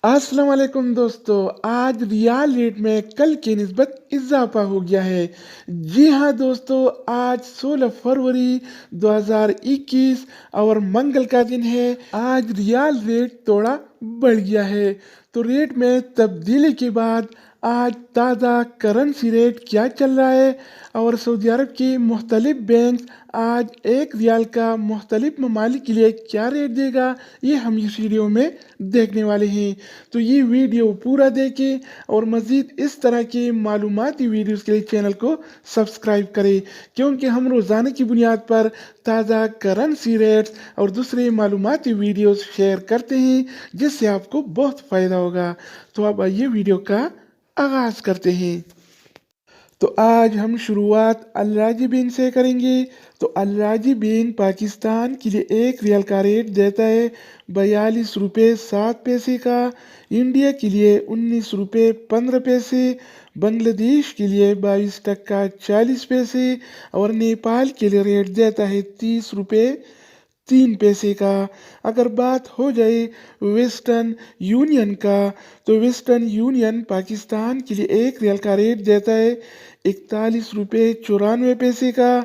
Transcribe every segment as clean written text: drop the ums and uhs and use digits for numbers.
अस्सलाम वालेकुम दोस्तों। आज रियाल रेट में कल के निस्बत इजाफा हो गया है। जी हाँ दोस्तों, आज 16 फरवरी 2021 और मंगल का दिन है। आज रियाल रेट थोड़ा बढ़ गया है। तो रेट में तब्दीली के बाद आज ताज़ा करेंसी रेट क्या चल रहा है और सऊदी अरब की मुख्तलिफ बैंक आज एक रियाल का मुख्तलिफ ममालिक के लिए क्या रेट देगा, ये हम इस वीडियो में देखने वाले हैं। तो ये वीडियो पूरा देखें और मज़ीद इस तरह के मालूमाती वीडियोस के लिए चैनल को सब्सक्राइब करें, क्योंकि हम रोज़ाना की बुनियाद पर ताज़ा करेंसी रेट्स और दूसरे मालूमाती वीडियोस शेयर करते हैं, जिससे आपको बहुत फ़ायदा होगा। तो अब आइए वीडियो का आगाज़ करते हैं। तो आज हम शुरुआत अल राजी बैंक से करेंगे। तो अल राजी बैंक पाकिस्तान के लिए एक रियाल का रेट देता है 42 रुपये 7 पैसे का, इंडिया के लिए 19 रुपये 15 पैसे, बांग्लादेश के लिए 22 टका 40 पैसे और नेपाल के लिए रेट देता है 30 रुपये 3 पैसे का। अगर बात हो जाए वेस्टर्न यूनियन का, तो वेस्टर्न यूनियन पाकिस्तान के लिए एक रियाल का रेट देता है 41 रुपये 94 पैसे का,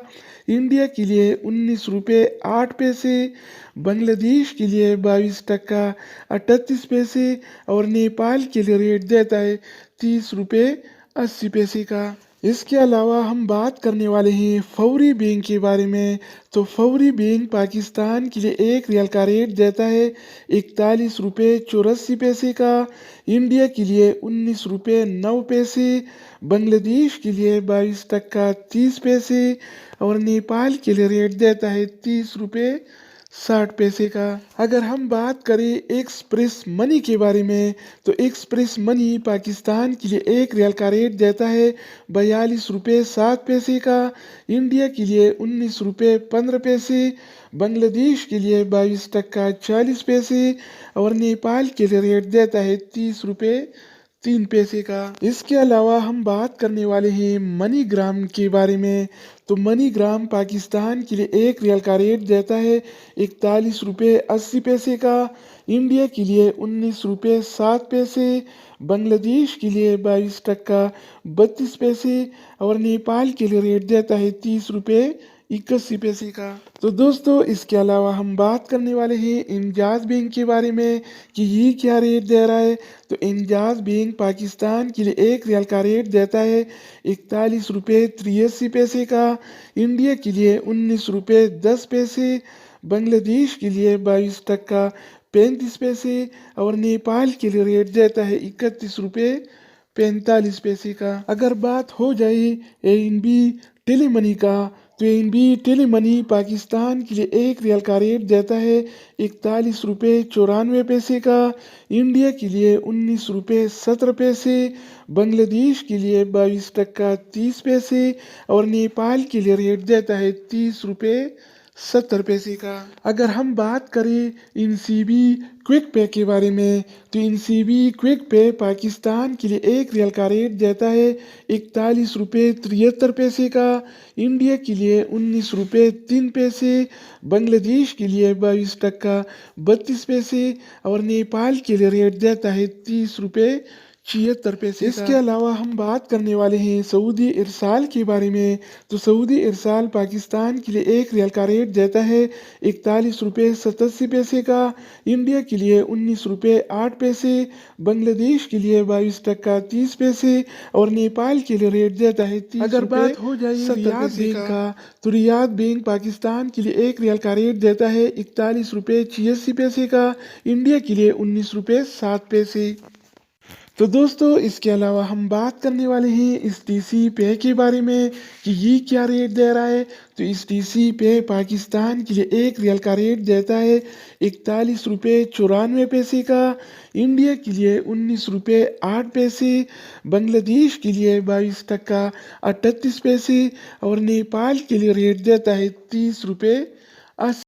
इंडिया के लिए 19 रुपये 8 पैसे, बांग्लादेश के लिए 22 टका 38 पैसे और नेपाल के लिए रेट देता है 30 रुपये 80 पैसे का। इसके अलावा हम बात करने वाले हैं फौरी बैंक के बारे में। तो फौरी बैंक पाकिस्तान के लिए एक रियाल का रेट देता है 41 रुपये 84 पैसे का, इंडिया के लिए 19 रुपये 9 पैसे, बांग्लादेश के लिए 22 टका 30 पैसे और नेपाल के लिए रेट देता है 30 रुपये 60 पैसे का। अगर हम बात करें एक्सप्रेस मनी के बारे में, तो एक्सप्रेस मनी पाकिस्तान के लिए एक रियाल का रेट देता है 42 रुपये 7 पैसे का, इंडिया के लिए 19 रुपये 15 पैसे, बांग्लादेश के लिए 22 टका 40 पैसे और नेपाल के लिए रेट देता है 30 रुपये 3 पैसे का। इसके अलावा हम बात करने वाले हैं मनी ग्राम के बारे में। तो मनी ग्राम पाकिस्तान के लिए एक रियाल का रेट देता है 41 रुपये 80 पैसे का, इंडिया के लिए 19 रुपये 7 पैसे, बांग्लादेश के लिए 22 टका 32 पैसे और नेपाल के लिए रेट देता है 30 रुपये 81 पैसे का। तो दोस्तों, इसके अलावा हम बात करने वाले हैं इंजाज बैंक के बारे में कि ये क्या रेट दे रहा है। तो इंजाज बैंक पाकिस्तान के लिए एक रियाल का रेट देता है 41 रुपये 83 पैसे का, इंडिया के लिए 19 रुपये 10 पैसे, बांग्लादेश के लिए 22 टका 35 पैसे और नेपाल के लिए रेट देता है 31 रुपये 45 पैसे का। अगर बात हो जाए एनबी टेलीमनी का, तो एनबी टेलीमनी पाकिस्तान के लिए एक रियाल का रेट देता है 41 रुपये 94 पैसे का, इंडिया के लिए 19 रुपये 17 पैसे, बांग्लादेश के लिए 22 टका 30 पैसे और नेपाल के लिए रेट देता है 30 रुपये 70 पैसे का। अगर हम बात करें इनसीबी क्विक पे के बारे में, तो इनसीबी क्विक पे पाकिस्तान के लिए एक रियाल का रेट देता है 41 रुपये 73 पैसे का, इंडिया के लिए 19 रुपये 3 पैसे, बांग्लादेश के लिए 22 टका 32 पैसे और नेपाल के लिए रेट देता है 30 रुपये 76 पैसे। इसके अलावा हम बात करने वाले हैं सऊदी इरसाल के बारे में। तो सऊदी इरसाल पाकिस्तान के लिए एक रियाल का रेट देता है 41 रुपये 87 पैसे का, इंडिया के लिए 19 रुपये 8 पैसे, बांग्लादेश के लिए 22 टका 30 पैसे और नेपाल के लिए रेट देता है 30 अगर रुपये बात हो जाए 70 रियाद पैसे बैंक का, तो रियाद बैंक पाकिस्तान के लिए एक रियाल का रेट देता है 41 रुपये 86 पैसे का, इंडिया के लिए 19 रुपये 7 पैसे। तो दोस्तों, इसके अलावा हम बात करने वाले हैं इस टीसी पे के बारे में कि ये क्या रेट दे रहा है। तो इस टीसी पे पाकिस्तान के लिए एक रियाल का रेट देता है 41 रुपये 94 पैसे का, इंडिया के लिए 19 रुपये 8 पैसे, बांग्लादेश के लिए 22 टका 38 पैसे और नेपाल के लिए रेट देता है 30 रुपये 80